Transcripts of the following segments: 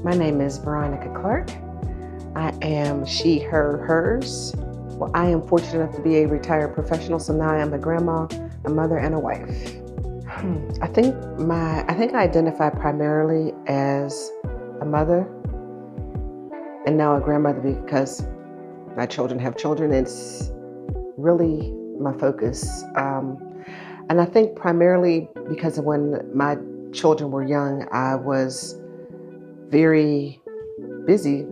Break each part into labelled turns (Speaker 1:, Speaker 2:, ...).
Speaker 1: My name is Veronica Clark. I am she, her, hers. Well, I am fortunate enough to be a retired professional, so now I am a grandma, a mother, and a wife. I think I identify primarily as a mother and now a grandmother because my children have children. It's really my focus. And I think primarily because of when my children were young, I was very busy,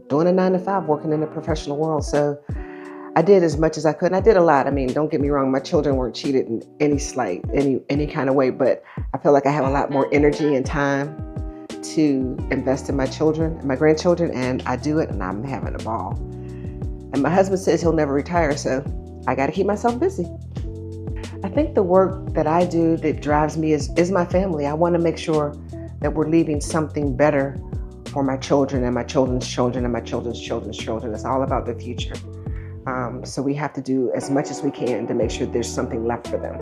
Speaker 1: doing a 9 to 5, working in the professional world. So I did as much as I could. And I did a lot. I mean, don't get me wrong, my children weren't cheated in any kind of way, but I feel like I have a lot more energy and time to invest in my children and my grandchildren, and I do it and I'm having a ball. And my husband says he'll never retire, so I got to keep myself busy. I think the work that I do that drives me is my family. I want to make sure that we're leaving something better for my children and my children's children and my children's children's children. It's all about the future. So we have to do as much as we can to make sure there's something left for them.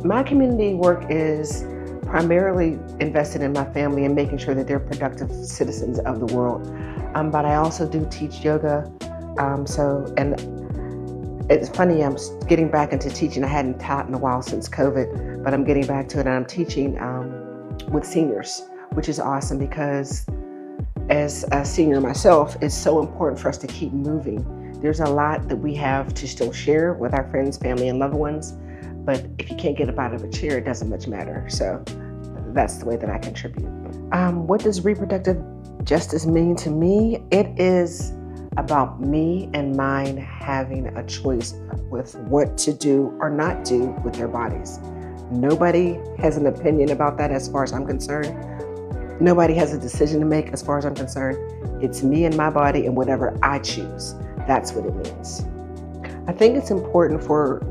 Speaker 1: My community work is primarily invested in my family and making sure that they're productive citizens of the world. But I also do teach yoga. And it's funny, I'm getting back into teaching. I hadn't taught in a while since COVID, but I'm getting back to it, and I'm teaching with seniors, which is awesome because as a senior myself, it's so important for us to keep moving. There's a lot that we have to still share with our friends, family, and loved ones, but if you can't get up out of a chair, it doesn't much matter. So that's the way that I contribute. What does reproductive justice mean to me? It is about me and mine having a choice with what to do or not do with their bodies. Nobody has an opinion about that as far as I'm concerned. Nobody has a decision to make as far as I'm concerned. It's me and my body and whatever I choose. That's what it means. I think it's important for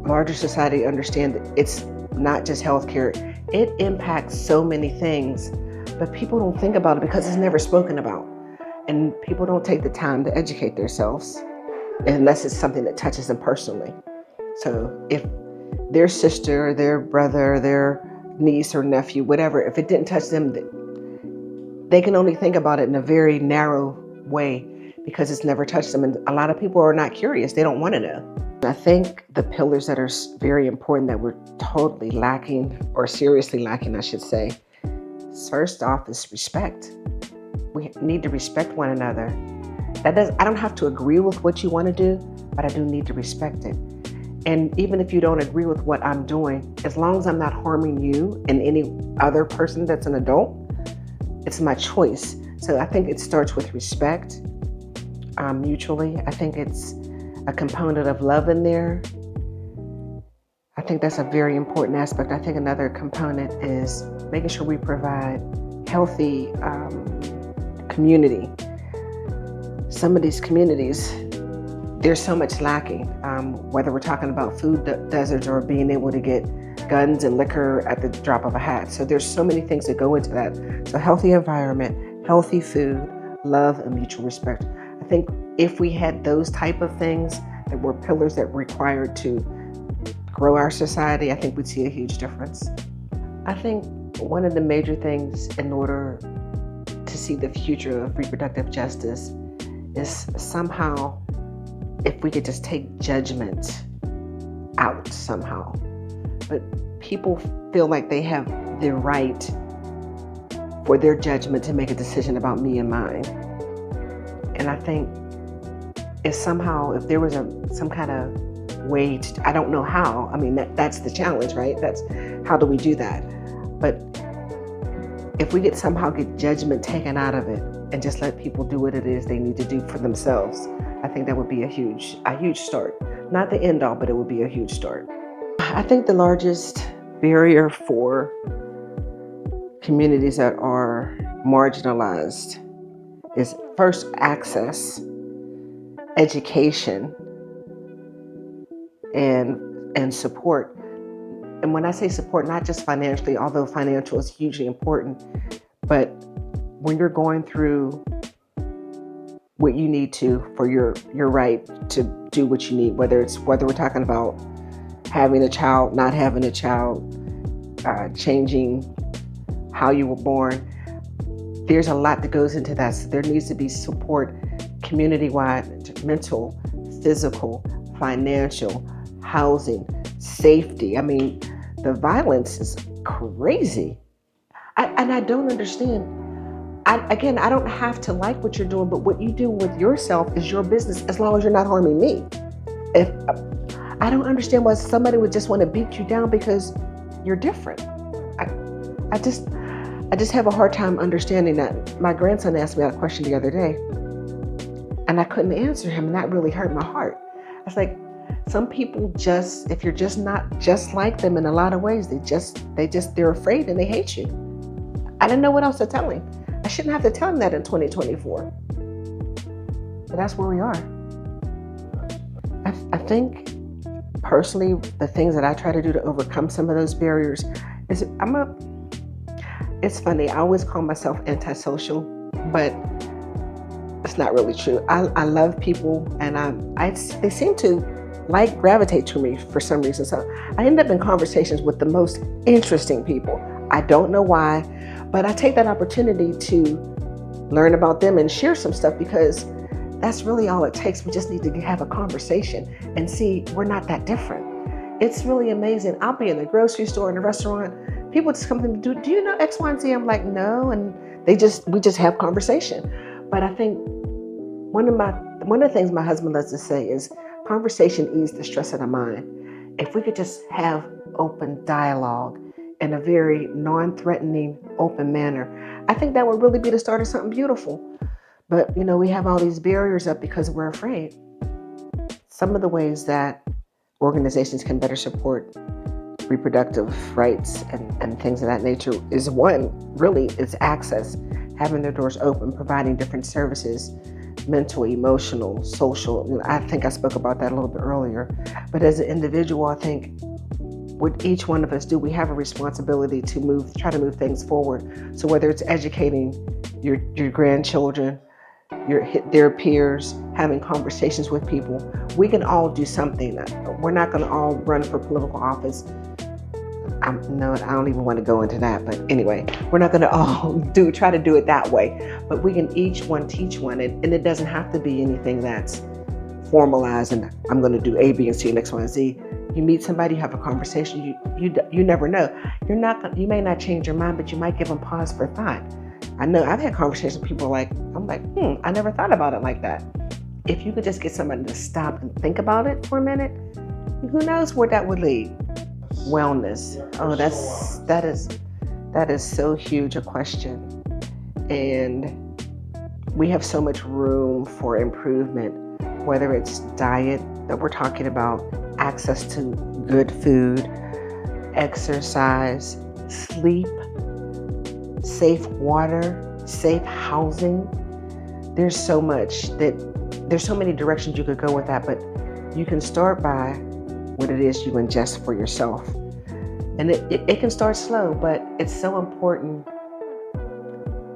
Speaker 1: larger society to understand that it's not just healthcare. It impacts so many things, but people don't think about it because it's never spoken about. And people don't take the time to educate themselves unless it's something that touches them personally. So if their sister, their brother, their niece or nephew, whatever, if it didn't touch them, they can only think about it in a very narrow way because it's never touched them. And a lot of people are not curious. They don't want to know. I think the pillars that are very important that we're totally lacking, or seriously lacking, I should say, first off is respect. We need to respect one another. I don't have to agree with what you want to do, but I do need to respect it. And even if you don't agree with what I'm doing, as long as I'm not harming you and any other person that's an adult, it's my choice. So I think it starts with respect, mutually. I think it's a component of love in there. I think that's a very important aspect. I think another component is making sure we provide healthy community. Some of these communities, there's so much lacking, whether we're talking about food deserts or being able to get guns and liquor at the drop of a hat. So there's so many things that go into that. So healthy environment, healthy food, love, and mutual respect. I think if we had those type of things that were pillars that were required to grow our society, I think we'd see a huge difference. I think one of the major things in order to see the future of reproductive justice is somehow if we could just take judgment out somehow. But people feel like they have the right for their judgment to make a decision about me and mine. And I think if there was some kind of way to, I don't know how, I mean, that's the challenge, right? That's how do we do that? But if we could somehow get judgment taken out of it and just let people do what it is they need to do for themselves, I think that would be a huge start. Not the end all, but it would be a huge start. I think the largest barrier for communities that are marginalized is first access, education, and support. And when I say support, not just financially, although financial is hugely important, but when you're going through what you need to for your right to do what you need, whether we're talking about having a child, not having a child, changing how you were born. there's a lot that goes into that. So there needs to be support community-wide, mental, physical, financial, housing, safety. I mean, the violence is crazy. And I don't understand. I don't have to like what you're doing, but what you do with yourself is your business as long as you're not harming me. If I don't understand why somebody would just want to beat you down because you're different. I, I just have a hard time understanding that. My grandson asked me a question the other day, and I couldn't answer him, and that really hurt my heart. I was like, some people just, if you're just not just like them in a lot of ways, they're afraid and they hate you. I didn't know what else to tell him. I shouldn't have to tell him that in 2024. But that's where we are. I think personally, the things that I try to do to overcome some of those barriers is it's funny, I always call myself antisocial, but it's not really true. I love people, and they seem to gravitate to me for some reason. So I end up in conversations with the most interesting people. I don't know why, but I take that opportunity to learn about them and share some stuff, because that's really all it takes. We just need to have a conversation and see we're not that different. It's really amazing. I'll be in the grocery store, in a restaurant. People just come to me, do you know X, Y, and Z? I'm like, no. And we just have conversation. But I think one of the things my husband loves to say is conversation eases the stress of the mind. If we could just have open dialogue in a very non-threatening, open manner, I think that would really be the start of something beautiful. But, we have all these barriers up because we're afraid. Some of the ways that organizations can better support reproductive rights and things of that nature is one, really, is access, having their doors open, providing different services, mental, emotional, social. I think I spoke about that a little bit earlier. But as an individual, I think what each one of us do, we have a responsibility to try to move things forward. So whether it's educating your grandchildren, their peers, having conversations with people, we can all do something. We're not going to all run for political office. I don't even want to go into that, but anyway, we're not going to all try to do it that way, but we can each one teach one, and it doesn't have to be anything that's formalized and I'm going to do A, B, and C, and X, Y, and Z. You meet somebody, you have a conversation, you never know. You may not change your mind, but you might give them pause for thought. I know I've had conversations with people I'm like, I never thought about it like that. If you could just get somebody to stop and think about it for a minute, who knows where that would lead? Wellness. Oh, that is so huge a question. And we have so much room for improvement, whether it's diet that we're talking about, access to good food, exercise, sleep, safe water, safe housing. There's so many directions you could go with that, but you can start by what it is you ingest for yourself. And it can start slow, but it's so important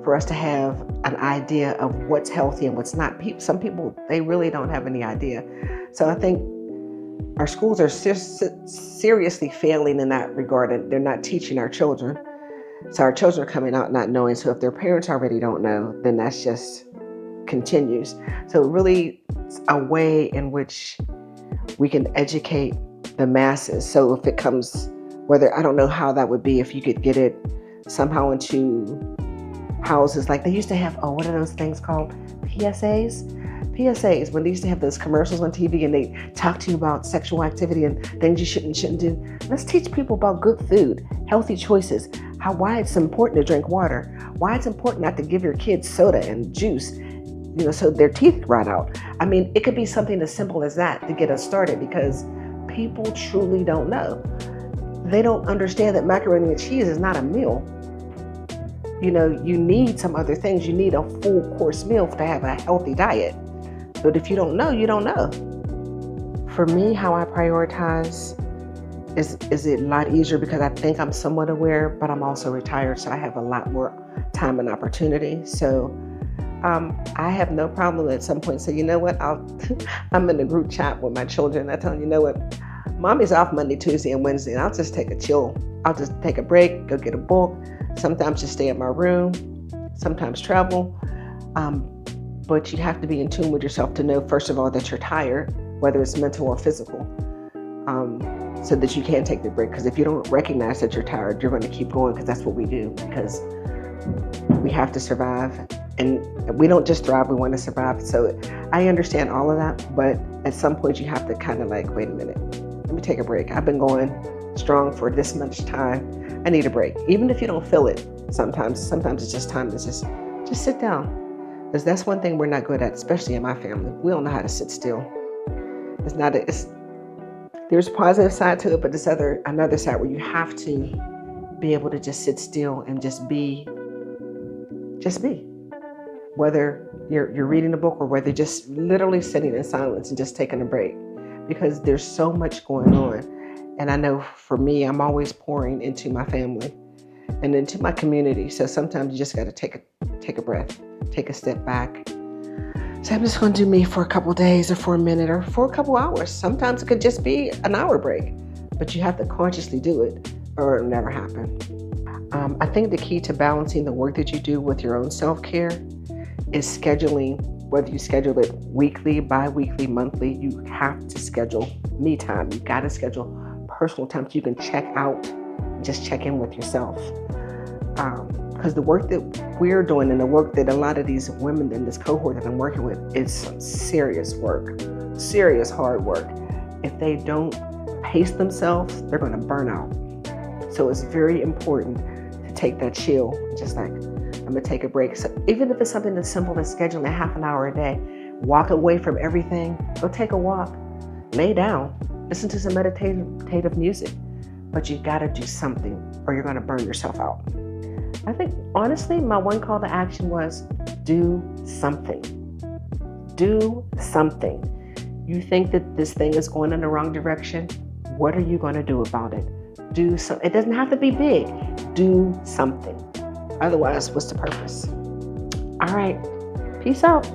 Speaker 1: for us to have an idea of what's healthy and what's not. Some people, they really don't have any idea. So I think our schools are seriously failing in that regard, and they're not teaching our children. So our children are coming out not knowing. So if their parents already don't know, then that's just continues. So really, it's a way in which we can educate the masses. So if it comes, I don't know how that would be if you could get it somehow into houses. Like they used to have, what are those things called? PSAs, when they used to have those commercials on TV and they talk to you about sexual activity and things you shouldn't do. Let's teach people about good food, healthy choices, why it's important to drink water, why it's important not to give your kids soda and juice, so their teeth rot out. I mean, it could be something as simple as that to get us started, because people truly don't know. They don't understand that macaroni and cheese is not a meal. You need some other things. You need a full course meal to have a healthy diet. But if you don't know, you don't know. For me, how I prioritize is a lot easier because I think I'm somewhat aware, but I'm also retired, so I have a lot more time and opportunity. So I have no problem at some point say, you know what, I'm in a group chat with my children. I tell them, you know what, Mommy's off Monday, Tuesday, and Wednesday, and I'll just take a break, go get a book, sometimes just stay in my room. sometimes travel. But you have to be in tune with yourself to know, first of all, that you're tired, whether it's mental or physical, so that you can take the break. Because if you don't recognize that you're tired, you're going to keep going, because that's what we do, because we have to survive. And we don't just thrive, we want to survive. So I understand all of that, but at some point you have to kind of like, wait a minute, let me take a break. I've been going strong for this much time. I need a break. Even if you don't feel it, sometimes it's just time to just sit down. Because that's one thing we're not good at, especially in my family. We don't know how to sit still. There's a positive side to it, but there's another side where you have to be able to just sit still and just be. Whether you're reading a book or whether just literally sitting in silence and just taking a break, because there's so much going on. And I know for me, I'm always pouring into my family and into my community. So sometimes you just got to take a breath, take a step back. So I'm just going to do me for a couple of days or for a minute or for a couple hours. Sometimes it could just be an hour break, but you have to consciously do it or it'll never happen. I think the key to balancing the work that you do with your own self-care is scheduling. Whether you schedule it weekly, bi-weekly, monthly, you have to schedule me time. You got to schedule personal time so you can check out and just check in with yourself. Because the work that we're doing and the work that a lot of these women in this cohort that I'm working with is some serious work, serious hard work. If they don't pace themselves, they're going to burn out. So it's very important to take that chill, just like, I'm going to take a break. So even if it's something as simple as scheduling a half an hour a day, walk away from everything, go take a walk, lay down, listen to some meditative music. But you got to do something or you're going to burn yourself out. I think, honestly, my one call to action was do something. Do something. You think that this thing is going in the wrong direction? What are you going to do about it? Do something. It doesn't have to be big. Do something. Otherwise, what's the purpose? All right. Peace out.